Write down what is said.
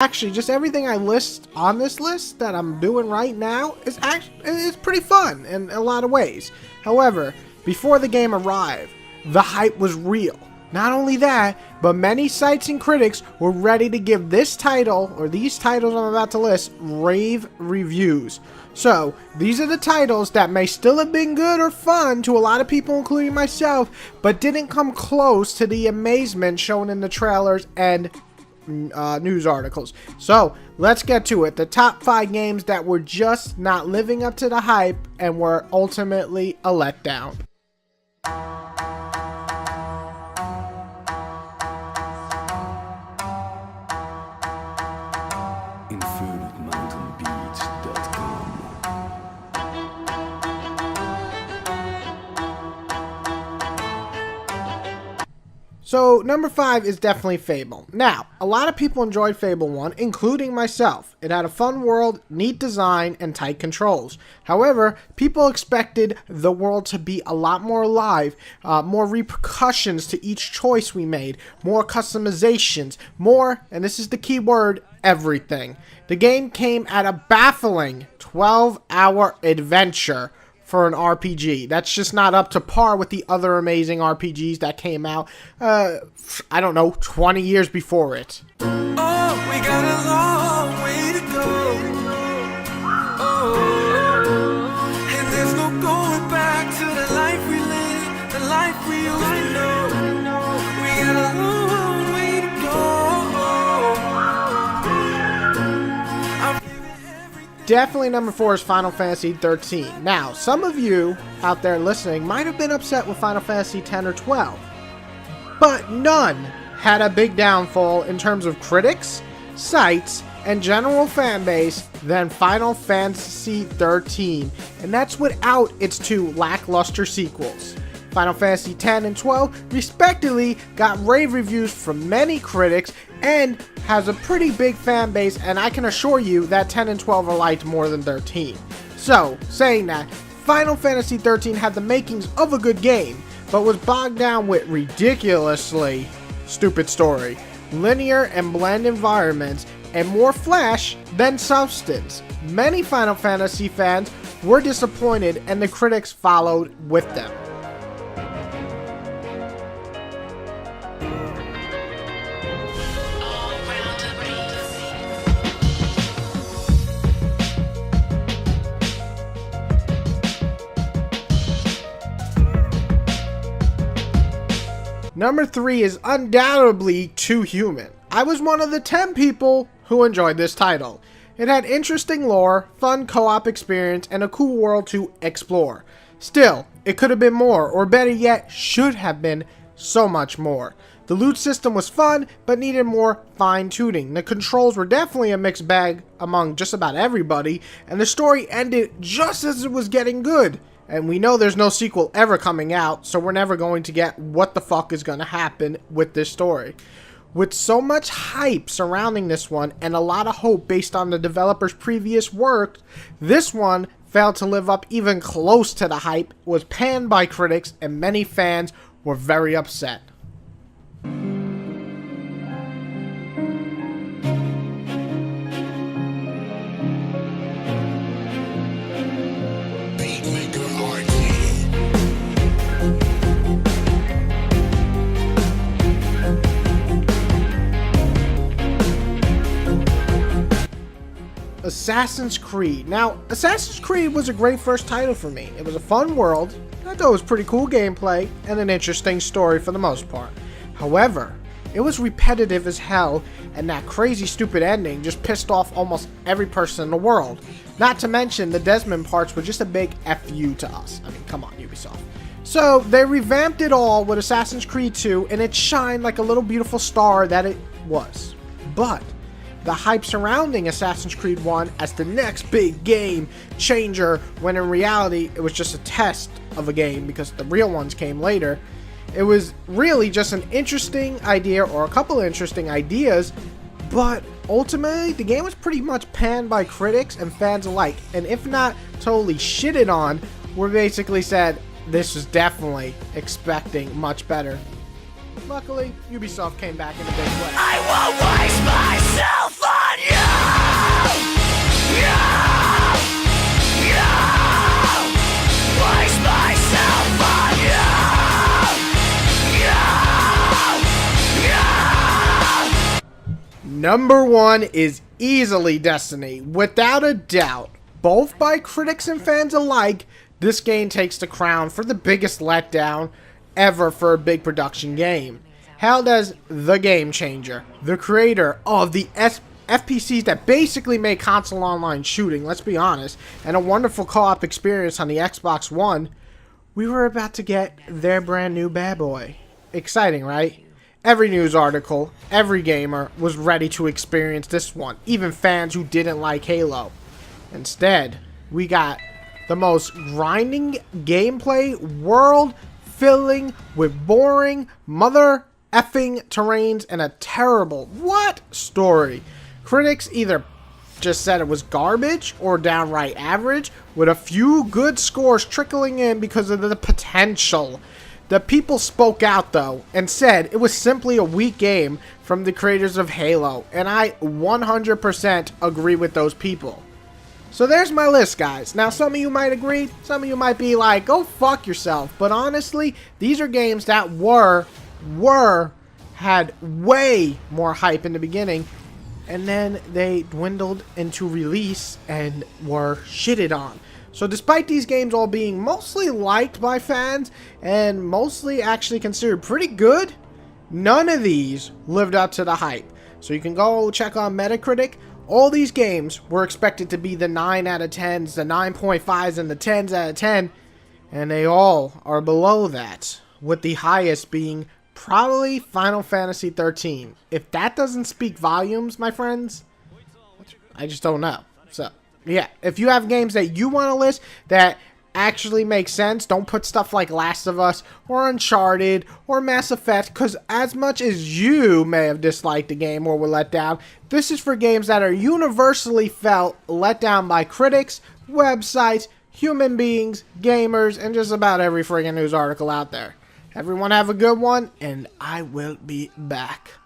Actually, just everything I list on this list that I'm doing right now is pretty fun in a lot of ways. However, before the game arrived, the hype was real. Not only that, but many sites and critics were ready to give this title, or these titles I'm about to list, rave reviews. So, these are the titles that may still have been good or fun to a lot of people, including myself, but didn't come close to the amazement shown in the trailers and news articles. So, let's get to it. The top 5 games that were just not living up to the hype and were ultimately a letdown. So, number 5 is definitely Fable. Now, a lot of people enjoyed Fable 1, including myself. It had a fun world, neat design, and tight controls. However, people expected the world to be a lot more alive, more repercussions to each choice we made, more customizations, more, and this is the key word, everything. The game came at a baffling 12-hour adventure for an RPG. That's just not up to par with the other amazing RPGs that came out, I don't know, 20 years before it. Oh, we got a long way to go. Oh, and there's no going back to the life we lived, the life we used to know. We got a long way to go. Definitely number 4 is Final Fantasy 13. Now, some of you out there listening might have been upset with Final Fantasy 10 or 12, but none had a big downfall in terms of critics, sites, and general fan base than Final Fantasy 13, and that's without its 2 lackluster sequels. Final Fantasy 10 and 12 respectively got rave reviews from many critics and has a pretty big fan base, and I can assure you that 10 and 12 are liked more than 13. So, saying that, Final Fantasy 13 had the makings of a good game, but was bogged down with ridiculously stupid story, linear and bland environments, and more flash than substance. Many Final Fantasy fans were disappointed, and the critics followed with them. Number 3 is undoubtedly Too Human. I was one of the 10 people who enjoyed this title. It had interesting lore, fun co-op experience, and a cool world to explore. Still, it could have been more, or better yet, should have been so much more. The loot system was fun, but needed more fine-tuning. The controls were definitely a mixed bag among just about everybody, and the story ended just as it was getting good. And we know there's no sequel ever coming out, so we're never going to get what the fuck is going to happen with this story. With so much hype surrounding this one, and a lot of hope based on the developer's previous work, this one failed to live up even close to the hype, was panned by critics, and many fans were very upset. Assassin's Creed. Now, Assassin's Creed was a great first title for me. It was a fun world, I thought it was pretty cool gameplay, and an interesting story for the most part. However, it was repetitive as hell, and that crazy stupid ending just pissed off almost every person in the world. Not to mention, the Desmond parts were just a big FU to us. I mean, come on, Ubisoft. So, they revamped it all with Assassin's Creed 2, and it shined like a little beautiful star that it was. But the hype surrounding Assassin's Creed 1 as the next big game changer, when in reality it was just a test of a game because the real ones came later. It was really just an interesting idea, or a couple of interesting ideas, but ultimately the game was pretty much panned by critics and fans alike, and if not totally shitted on, we basically said this was definitely expecting much better. Luckily, Ubisoft came back in a big way. I won't waste myself on Number 1 is easily Destiny, without a doubt. Both by critics and fans alike, this game takes the crown for the biggest letdown ever for a big production game. Hailed as the game changer, the creator of the FPCs that basically made console online shooting, let's be honest, and a wonderful co-op experience on the Xbox One, we were about to get their brand new bad boy. Exciting, right? Every news article, every gamer was ready to experience this one, even fans who didn't like Halo. Instead, we got the most grinding gameplay, world filling with boring mother effing terrains and a terrible story. Critics either just said it was garbage or downright average, with a few good scores trickling in because of the potential. The people spoke out though and said it was simply a weak game from the creators of Halo, and I 100% agree with those people. So there's my list, guys. Now, some of you might agree, some of you might be like, go fuck yourself. But honestly, these are games that had way more hype in the beginning, and then they dwindled into release and were shitted on. So despite these games all being mostly liked by fans and mostly actually considered pretty good, none of these lived up to the hype. So you can go check on Metacritic. All these games were expected to be the 9 out of 10s, the 9.5s, and the 10s out of 10, and they all are below that, with the highest being probably Final Fantasy 13. If that doesn't speak volumes, my friends, I just don't know. So, yeah, if you have games that you want to list that actually make sense, don't put stuff like Last of Us or Uncharted or Mass Effect, because as much as you may have disliked the game or were let down, this is for games that are universally felt let down by critics, websites, human beings, gamers, and just about every friggin' news article out there. Everyone have a good one, and I will be back.